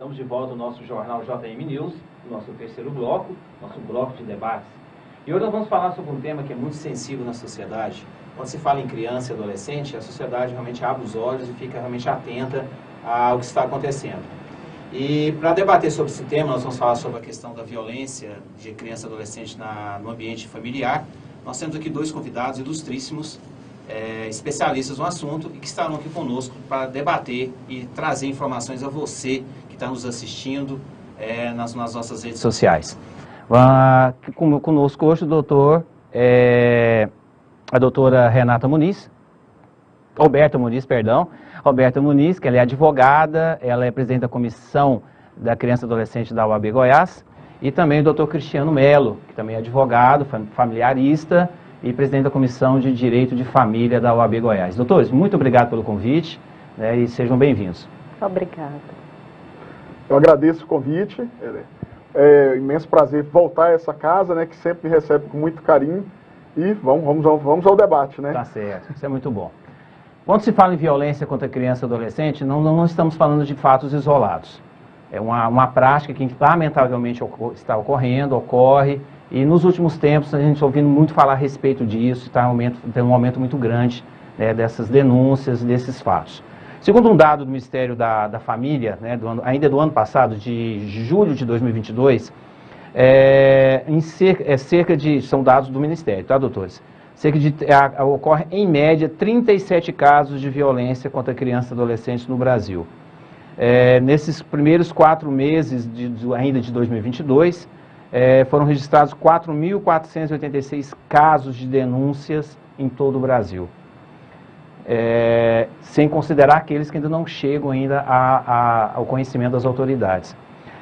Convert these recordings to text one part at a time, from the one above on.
Estamos de volta no nosso jornal JM News, nosso terceiro bloco, nosso bloco de debates. E hoje nós vamos falar sobre um tema que é muito sensível na sociedade. Quando se fala em criança e adolescente, a sociedade realmente abre os olhos e fica realmente atenta ao que está acontecendo. E para debater sobre esse tema, nós vamos falar sobre a questão da violência de criança e adolescente no ambiente familiar. Nós temos aqui dois convidados ilustríssimos, especialistas no assunto e que estarão aqui conosco para debater e trazer informações a você que está nos assistindo nas nossas redes sociais. Conosco hoje a doutora Roberta Muniz, que ela é advogada, ela é presidente da Comissão da Criança e Adolescente da UAB Goiás, e também o doutor Cristiano Melo, que também é advogado, familiarista, e presidente da Comissão de Direito de Família da UAB Goiás. Doutores, muito obrigado pelo convite, e sejam bem-vindos. Obrigada. Eu agradeço o convite, é um imenso prazer voltar a essa casa, que sempre me recebe com muito carinho, e vamos ao debate, Tá certo, isso é muito bom. Quando se fala em violência contra criança e adolescente, não estamos falando de fatos isolados. É uma prática que lamentavelmente ocorre, e nos últimos tempos a gente está ouvindo muito falar a respeito disso, tem um aumento muito grande dessas denúncias, desses fatos. Segundo um dado do Ministério da Família, ainda do ano passado, de julho de 2022, são dados do Ministério, tá, doutores? Ocorre em média 37 casos de violência contra crianças e adolescentes no Brasil. Nesses primeiros 4 meses ainda de 2022, foram registrados 4.486 casos de denúncias em todo o Brasil, sem considerar aqueles que ainda não chegam ainda ao conhecimento das autoridades.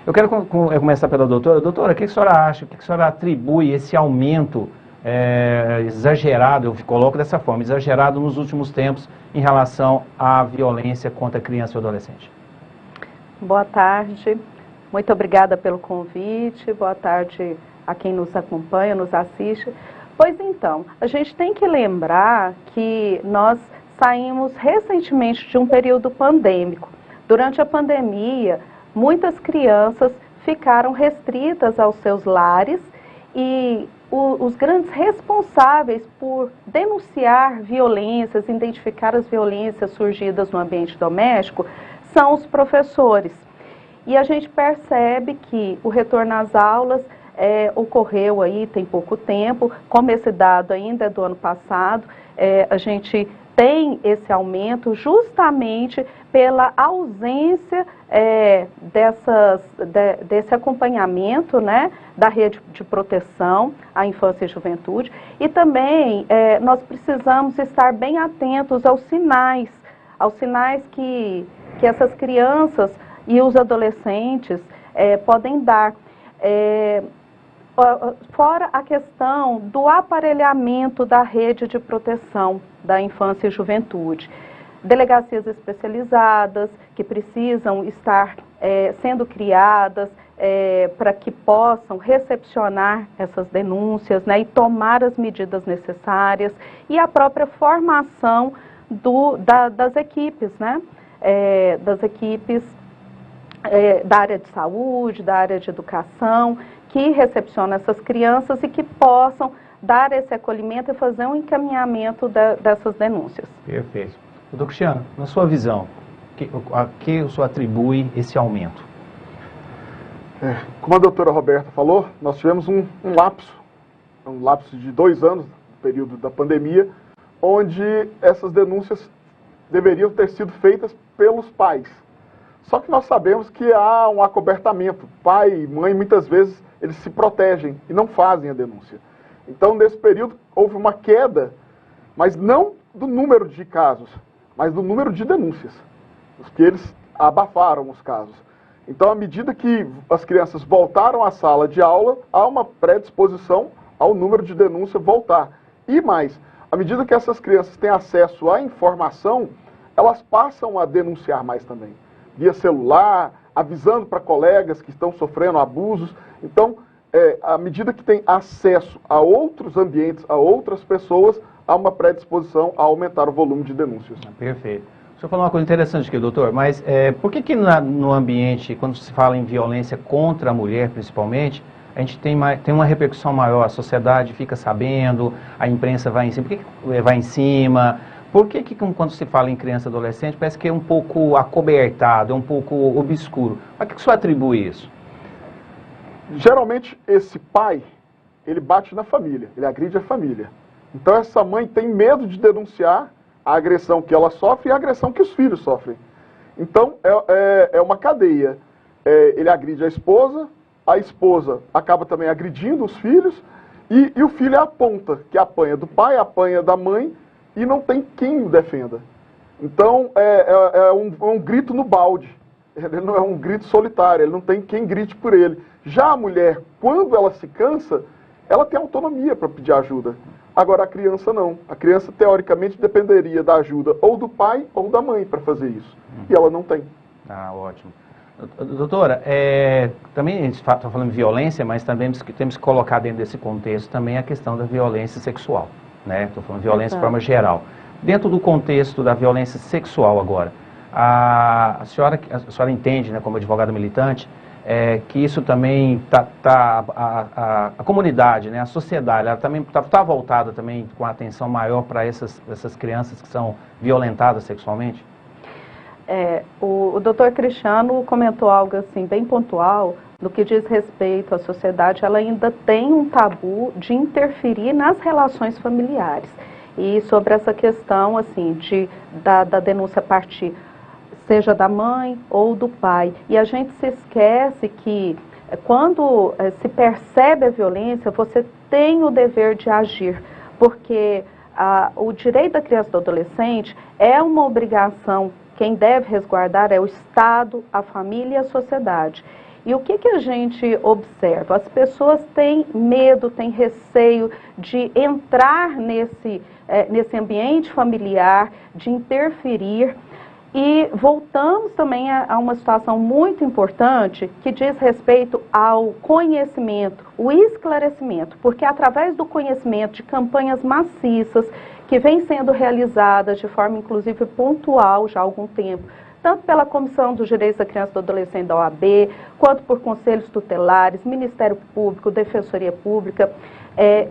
Eu quero começar pela doutora. Doutora, o que a senhora acha, o que a senhora atribui esse aumento exagerado, eu coloco dessa forma, exagerado nos últimos tempos em relação à violência contra criança e adolescente? Boa tarde. Muito obrigada pelo convite, boa tarde a quem nos acompanha, nos assiste. Pois então, a gente tem que lembrar que nós saímos recentemente de um período pandêmico. Durante a pandemia, muitas crianças ficaram restritas aos seus lares e os grandes responsáveis por denunciar violências, identificar as violências surgidas no ambiente doméstico, são os professores. E a gente percebe que o retorno às aulas ocorreu aí tem pouco tempo, como esse dado ainda é do ano passado, a gente tem esse aumento justamente pela ausência desse acompanhamento, da rede de proteção à infância e juventude. E também nós precisamos estar bem atentos aos sinais que essas crianças e os adolescentes podem dar. Fora a questão do aparelhamento da rede de proteção da infância e juventude. Delegacias especializadas que precisam estar sendo criadas para que possam recepcionar essas denúncias, e tomar as medidas necessárias, e a própria formação das equipes, das equipes da área de saúde, da área de educação, que recepcionam essas crianças e que possam dar esse acolhimento e fazer um encaminhamento dessas denúncias. Perfeito. Doutor Cristiano, na sua visão, a que o senhor atribui esse aumento? Como a doutora Roberta falou, nós tivemos um lapso de 2 anos, no período da pandemia, onde essas denúncias deveriam ter sido feitas pelos pais. Só que nós sabemos que há um acobertamento. Pai e mãe, muitas vezes, eles se protegem e não fazem a denúncia. Então, nesse período, houve uma queda, mas não do número de casos, mas do número de denúncias, porque eles abafaram os casos. Então, à medida que as crianças voltaram à sala de aula, há uma predisposição ao número de denúncia voltar. E mais, à medida que essas crianças têm acesso à informação, elas passam a denunciar mais também. Via celular, avisando para colegas que estão sofrendo abusos. Então, à medida que tem acesso a outros ambientes, a outras pessoas, há uma predisposição a aumentar o volume de denúncias. Perfeito. Deixa eu falar uma coisa interessante aqui, doutor, mas por que no ambiente, quando se fala em violência contra a mulher, principalmente, a gente tem uma repercussão maior, a sociedade fica sabendo, a imprensa vai em cima, por que vai em cima? Por que quando se fala em criança e adolescente, parece que é um pouco acobertado, é um pouco obscuro? A que o senhor atribui isso? Geralmente, esse pai, ele bate na família, ele agride a família. Então, essa mãe tem medo de denunciar a agressão que ela sofre e a agressão que os filhos sofrem. Então, é uma cadeia. Ele agride a esposa acaba também agredindo os filhos, e o filho é a ponta, que apanha do pai, apanha da mãe, e não tem quem o defenda. Então, é um grito no balde. Ele não é um grito solitário, ele não tem quem grite por ele. Já a mulher, quando ela se cansa, ela tem autonomia para pedir ajuda. Agora, a criança não. A criança, teoricamente, dependeria da ajuda ou do pai ou da mãe para fazer isso. E ela não tem. Ah, ótimo. Doutora, também a gente está falando de violência, mas também temos que colocar dentro desse contexto também a questão da violência sexual, né? Estou falando de violência de forma geral. Dentro do contexto da violência sexual agora, a senhora entende, né, como advogada militante, que isso também a comunidade, né, a sociedade, ela também está voltada também com a atenção maior para essas crianças que são violentadas sexualmente? O doutor Cristiano comentou algo assim bem pontual. No que diz respeito à sociedade, ela ainda tem um tabu de interferir nas relações familiares. E sobre essa questão assim da denúncia partir, seja da mãe ou do pai. E a gente se esquece que quando se percebe a violência, você tem o dever de agir, porque o direito da criança e do adolescente é uma obrigação. Quem deve resguardar é o Estado, a família e a sociedade. E o que a gente observa? As pessoas têm medo, têm receio de entrar nesse ambiente familiar, de interferir. E voltamos também a uma situação muito importante que diz respeito ao conhecimento, o esclarecimento, porque através do conhecimento de campanhas maciças que vêm sendo realizadas de forma inclusive pontual já há algum tempo, tanto pela Comissão dos Direitos da Criança e do Adolescente da OAB, quanto por conselhos tutelares, Ministério Público, Defensoria Pública,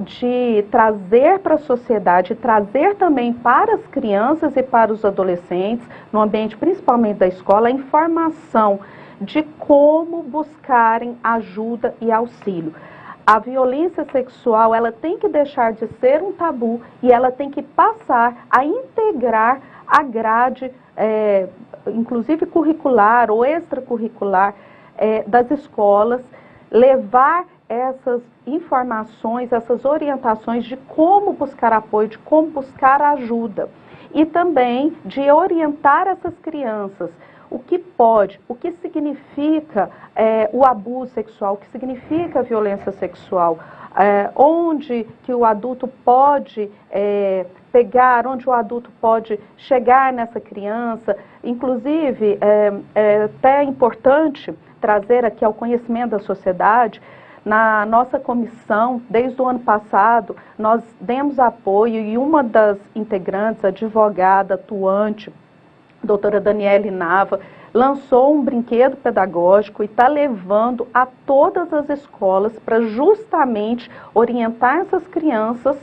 de trazer para a sociedade, trazer também para as crianças e para os adolescentes, no ambiente principalmente da escola, a informação de como buscarem ajuda e auxílio. A violência sexual, ela tem que deixar de ser um tabu e ela tem que passar a integrar a grade, inclusive curricular ou extracurricular das escolas, levar essas informações, essas orientações de como buscar apoio, de como buscar ajuda. E também de orientar essas crianças o que pode, o que significa o abuso sexual, o que significa a violência sexual, onde que o adulto pode pegar, onde o adulto pode chegar nessa criança. Inclusive, até é importante trazer aqui ao conhecimento da sociedade. Na nossa comissão, desde o ano passado, nós demos apoio e uma das integrantes, advogada atuante, doutora Daniele Nava, lançou um brinquedo pedagógico e está levando a todas as escolas para justamente orientar essas crianças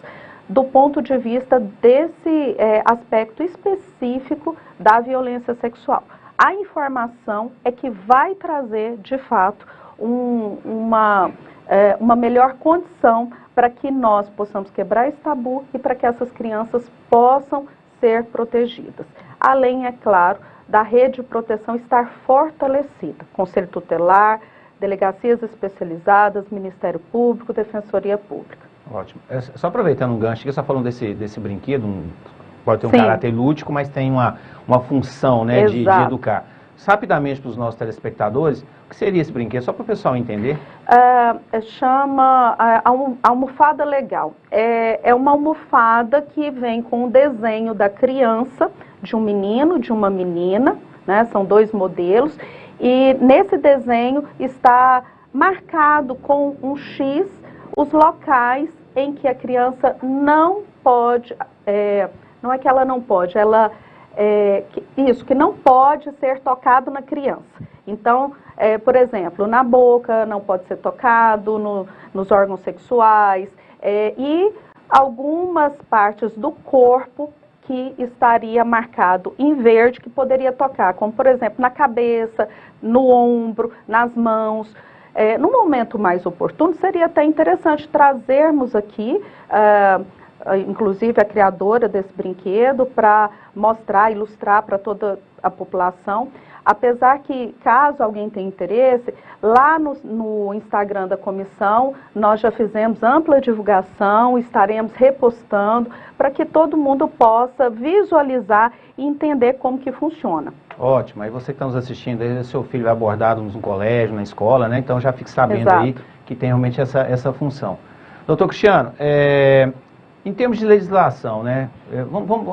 do ponto de vista desse aspecto específico da violência sexual. A informação é que vai trazer, de fato, uma melhor condição para que nós possamos quebrar esse tabu e para que essas crianças possam ser protegidas. Além, é claro, da rede de proteção estar fortalecida, Conselho Tutelar, delegacias especializadas, Ministério Público, Defensoria Pública. Ótimo. Só aproveitando um gancho, você está falando desse brinquedo, pode ter um caráter lúdico, mas tem uma função, né, de educar. Rapidamente para os nossos telespectadores, o que seria esse brinquedo? Só para o pessoal entender. Chama almofada legal. É uma almofada que vem com o desenho da criança, de um menino, de uma menina, né? São dois modelos. E nesse desenho está marcado com um X os locais em que a criança não pode, não é que ela não pode, ela que não pode ser tocado na criança. Então, por exemplo, na boca não pode ser tocado, nos órgãos sexuais, e algumas partes do corpo que estaria marcado em verde, que poderia tocar, como por exemplo na cabeça, no ombro, nas mãos. No momento mais oportuno, seria até interessante trazermos aqui, inclusive a criadora desse brinquedo, para mostrar, ilustrar para toda a população. Apesar que, caso alguém tenha interesse, lá no Instagram da comissão, nós já fizemos ampla divulgação, estaremos repostando, para que todo mundo possa visualizar e entender como que funciona. Ótimo, aí você que está nos assistindo, aí seu filho é abordado no colégio, na escola, né? Então já fique sabendo Exato. aí que tem realmente essa função. Doutor Cristiano, em termos de legislação, né?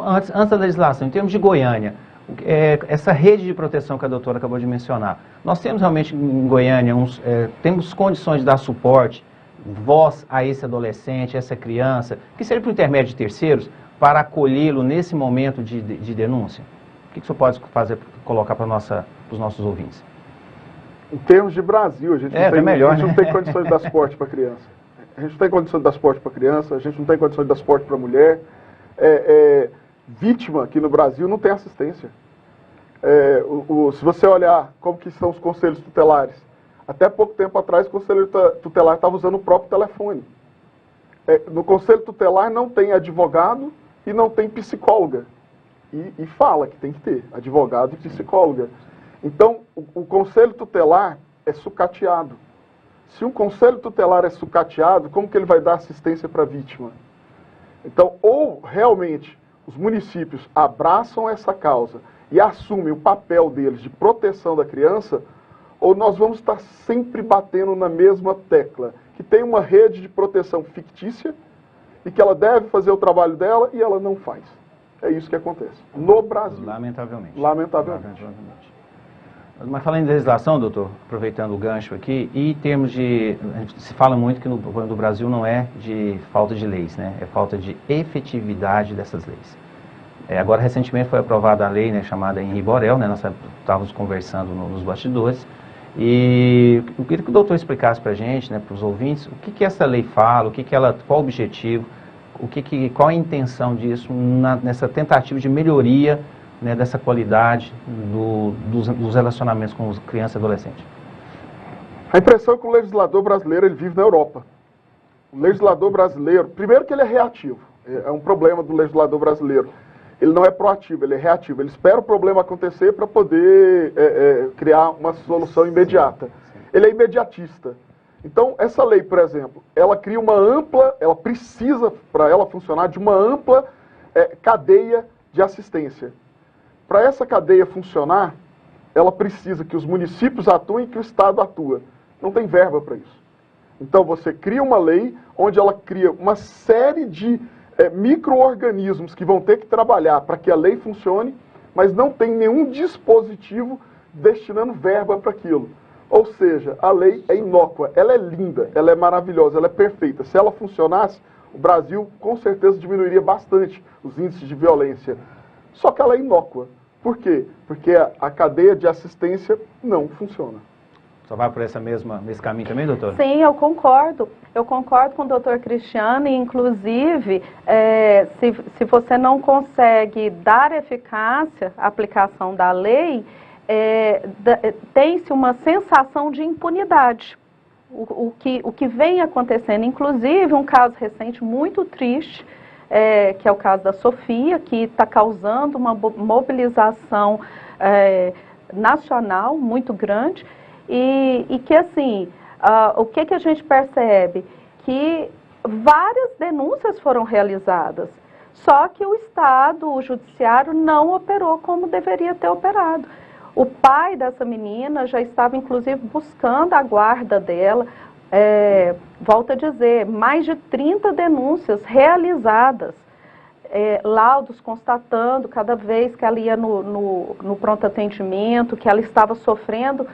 Antes da legislação, em termos de Goiânia, essa rede de proteção que a doutora acabou de mencionar, nós temos realmente em Goiânia, temos condições de dar suporte, voz a esse adolescente, essa criança, que seja por intermédio de terceiros, para acolhê-lo nesse momento de denúncia? O que o senhor pode colocar para os nossos ouvintes? Em termos de Brasil, a gente não tem condições de dar suporte para criança. A gente não tem condições de dar suporte para criança, a gente não tem condições de dar suporte para mulher. Vítima aqui no Brasil não tem assistência. Se você olhar como que são os conselhos tutelares, até pouco tempo atrás o conselho tutelar estava usando o próprio telefone. No conselho tutelar não tem advogado e não tem psicóloga. E fala que tem que ter advogado e psicóloga. Então, o conselho tutelar é sucateado. Se um conselho tutelar é sucateado, como que ele vai dar assistência para a vítima? Então, ou realmente os municípios abraçam essa causa e assumem o papel deles de proteção da criança, ou nós vamos estar sempre batendo na mesma tecla, que tem uma rede de proteção fictícia e que ela deve fazer o trabalho dela e ela não faz. É isso que acontece no Brasil. Lamentavelmente. Lamentavelmente. Mas falando em legislação, doutor, aproveitando o gancho aqui, e em termos de... se fala muito que no problema do Brasil não é de falta de leis, né? É falta de efetividade dessas leis. Agora, recentemente foi aprovada a lei, né, chamada Henri Borel, né? Nós estávamos conversando nos bastidores, e eu queria que o doutor explicasse para a gente, né, para os ouvintes, o que essa lei fala, qual o objetivo, qual a intenção disso nessa tentativa de melhoria, né, dessa qualidade dos relacionamentos com criança e adolescente. A impressão é que o legislador brasileiro ele vive na Europa. O legislador brasileiro, primeiro que ele é reativo, é um problema do legislador brasileiro. Ele não é proativo, ele é reativo. Ele espera o problema acontecer para poder criar uma solução imediata. Ele é imediatista. Então, essa lei, por exemplo, ela cria ela precisa, para ela funcionar, de uma ampla cadeia de assistência. Para essa cadeia funcionar, ela precisa que os municípios atuem e que o Estado atua. Não tem verba para isso. Então, você cria uma lei onde ela cria uma série de micro-organismos que vão ter que trabalhar para que a lei funcione, mas não tem nenhum dispositivo destinando verba para aquilo. Ou seja, a lei é inócua, ela é linda, ela é maravilhosa, ela é perfeita. Se ela funcionasse, o Brasil com certeza diminuiria bastante os índices de violência. Só que ela é inócua. Por quê? Porque a cadeia de assistência não funciona. Só vai por esse caminho também, doutor? Sim, eu concordo. Eu concordo com o doutor Cristiano e, inclusive, se você não consegue dar eficácia à aplicação da lei, tem-se uma sensação de impunidade. O que vem acontecendo, inclusive, um caso recente muito triste, que é o caso da Sofia, que está causando uma mobilização nacional muito grande, e que, assim, o que a gente percebe? Que várias denúncias foram realizadas, só que o Estado, o Judiciário, não operou como deveria ter operado. O pai dessa menina já estava, inclusive, buscando a guarda dela. Volto a dizer, mais de 30 denúncias realizadas, laudos constatando cada vez que ela ia no pronto atendimento, que ela estava sofrendo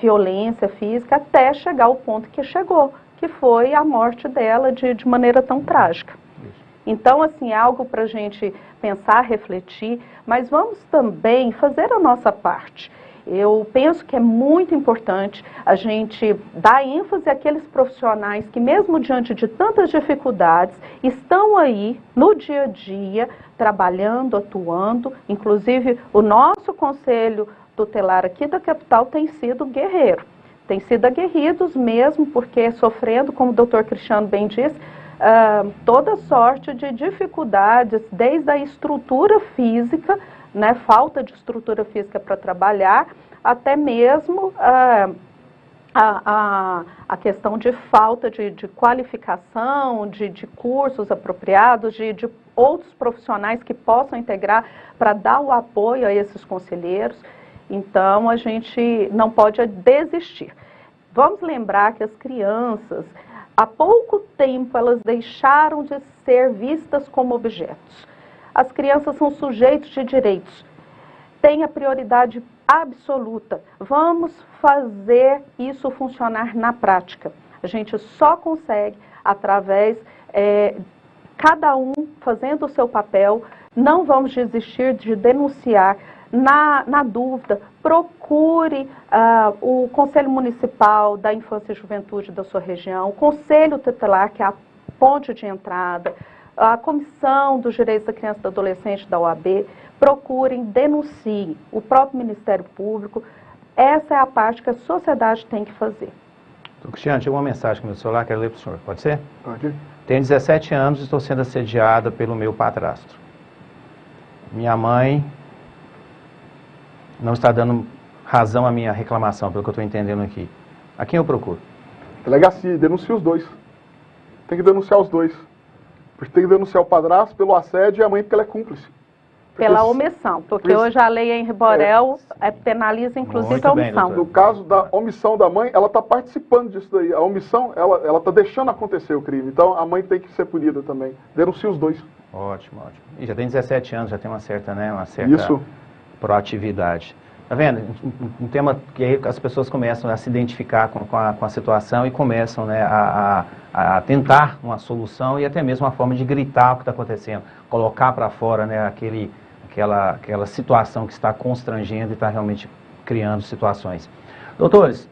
violência física, até chegar ao ponto que chegou, que foi a morte dela de maneira tão trágica. Então, assim, é algo para a gente pensar, refletir, mas vamos também fazer a nossa parte. Eu penso que é muito importante a gente dar ênfase àqueles profissionais que, mesmo diante de tantas dificuldades, estão aí no dia a dia, trabalhando, atuando. Inclusive, o nosso Conselho Tutelar aqui da capital tem sido guerreiro. Tem sido aguerridos mesmo, porque sofrendo, como o doutor Cristiano bem disse, toda sorte de dificuldades, desde a estrutura física, né, falta de estrutura física para trabalhar, até mesmo a questão de falta de qualificação, de cursos apropriados, de outros profissionais que possam integrar para dar o apoio a esses conselheiros. Então, a gente não pode desistir. Vamos lembrar que as crianças, há pouco tempo, elas deixaram de ser vistas como objetos. As crianças são sujeitos de direitos, têm a prioridade absoluta. Vamos fazer isso funcionar na prática. A gente só consegue através, cada um fazendo o seu papel. Não vamos desistir de denunciar. Na dúvida, procure o Conselho Municipal da Infância e Juventude da sua região, o Conselho Tutelar, que é a ponte de entrada, a Comissão dos Direitos da Criança e do Adolescente da OAB, procurem, denunciem o próprio Ministério Público. Essa é a parte que a sociedade tem que fazer. Cristiano, chegou uma mensagem no meu celular, quero ler para o senhor, pode ser? Pode. Tenho 17 anos e estou sendo assediada pelo meu padrasto. Minha mãe não está dando razão à minha reclamação, pelo que eu estou entendendo aqui. A quem eu procuro? Delegacia, denuncia os dois. Tem que denunciar os dois. Porque tem que denunciar o padrasto pelo assédio e a mãe porque ela é cúmplice. Pela omissão, porque hoje a lei em Riborel penaliza inclusive a omissão. No caso da omissão da mãe, ela está participando disso daí. A omissão, ela está deixando acontecer o crime. Então a mãe tem que ser punida também. Denuncia os dois. Ótimo, ótimo. E já tem 17 anos, já tem uma certa, Isso. proatividade. Tá vendo? Um tema que aí as pessoas começam a se identificar com a situação e começam, né, a tentar uma solução e até mesmo uma forma de gritar o que está acontecendo, colocar para fora, né, aquela situação que está constrangendo e está realmente criando situações. Doutores,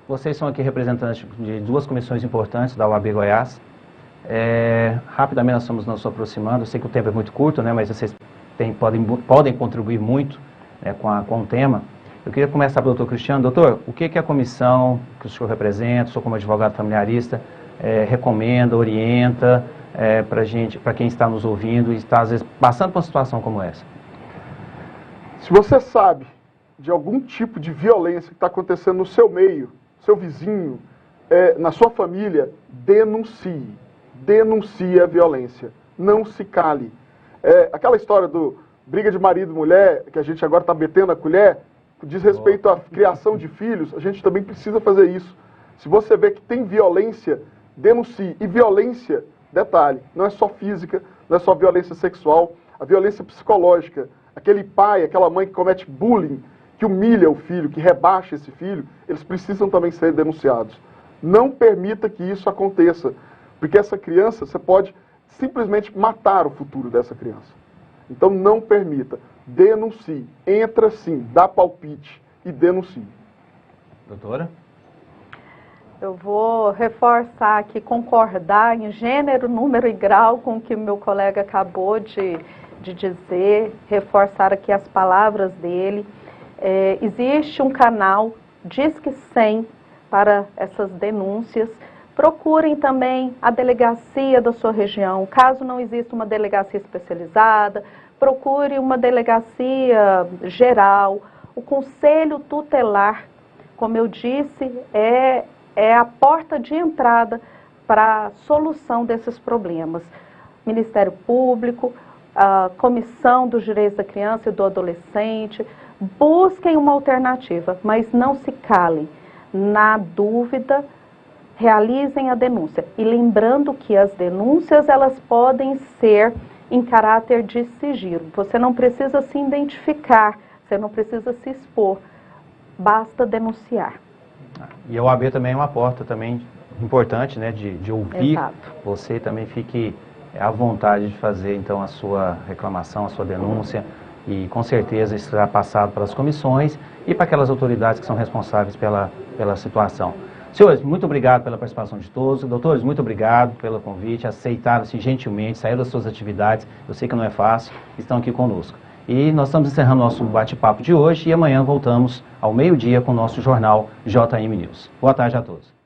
vocês são aqui representantes de duas comissões importantes da OAB Goiás. Rapidamente nós estamos nos aproximando, eu sei que o tempo é muito curto, né, mas vocês podem contribuir muito, né, com o tema. Eu queria começar pelo doutor Cristiano. Doutor, o que a comissão que o senhor representa, o senhor como advogado familiarista, recomenda, orienta para quem está nos ouvindo e está, às vezes, passando por uma situação como essa? Se você sabe de algum tipo de violência que está acontecendo no seu meio, seu vizinho, na sua família, denuncie. Denuncie a violência. Não se cale. Aquela história do briga de marido e mulher, que a gente agora está metendo a colher, diz respeito à criação de filhos, a gente também precisa fazer isso. Se você vê que tem violência, denuncie. E violência, detalhe, não é só física, não é só violência sexual, a violência psicológica. Aquele pai, aquela mãe que comete bullying, que humilha o filho, que rebaixa esse filho, eles precisam também ser denunciados. Não permita que isso aconteça, porque essa criança, você pode simplesmente matar o futuro dessa criança. Então não permita, denuncie, entra sim, dá palpite e denuncie. Doutora? Eu vou reforçar aqui, concordar em gênero, número e grau com o que o meu colega acabou de dizer, reforçar aqui as palavras dele. Existe um canal, Disque 100, para essas denúncias. Procurem também a delegacia da sua região. Caso não exista uma delegacia especializada, procure uma delegacia geral. O Conselho Tutelar, como eu disse, é a porta de entrada para a solução desses problemas. Ministério Público, a Comissão dos Direitos da Criança e do Adolescente, busquem uma alternativa, mas não se calem. Na dúvida, realizem a denúncia. E lembrando que as denúncias, elas podem ser em caráter de sigilo. Você não precisa se identificar, você não precisa se expor, basta denunciar. E a OAB também é uma porta também importante, né, de ouvir. Exato. Você também fique à vontade de fazer, então, a sua reclamação, a sua denúncia, e com certeza isso será passado pelas comissões e para aquelas autoridades que são responsáveis pela situação. Senhores, muito obrigado pela participação de todos. Doutores, muito obrigado pelo convite, aceitaram assim, gentilmente, saíram das suas atividades, eu sei que não é fácil, estão aqui conosco. E nós estamos encerrando nosso bate-papo de hoje e amanhã voltamos ao meio-dia com o nosso jornal JM News. Boa tarde a todos.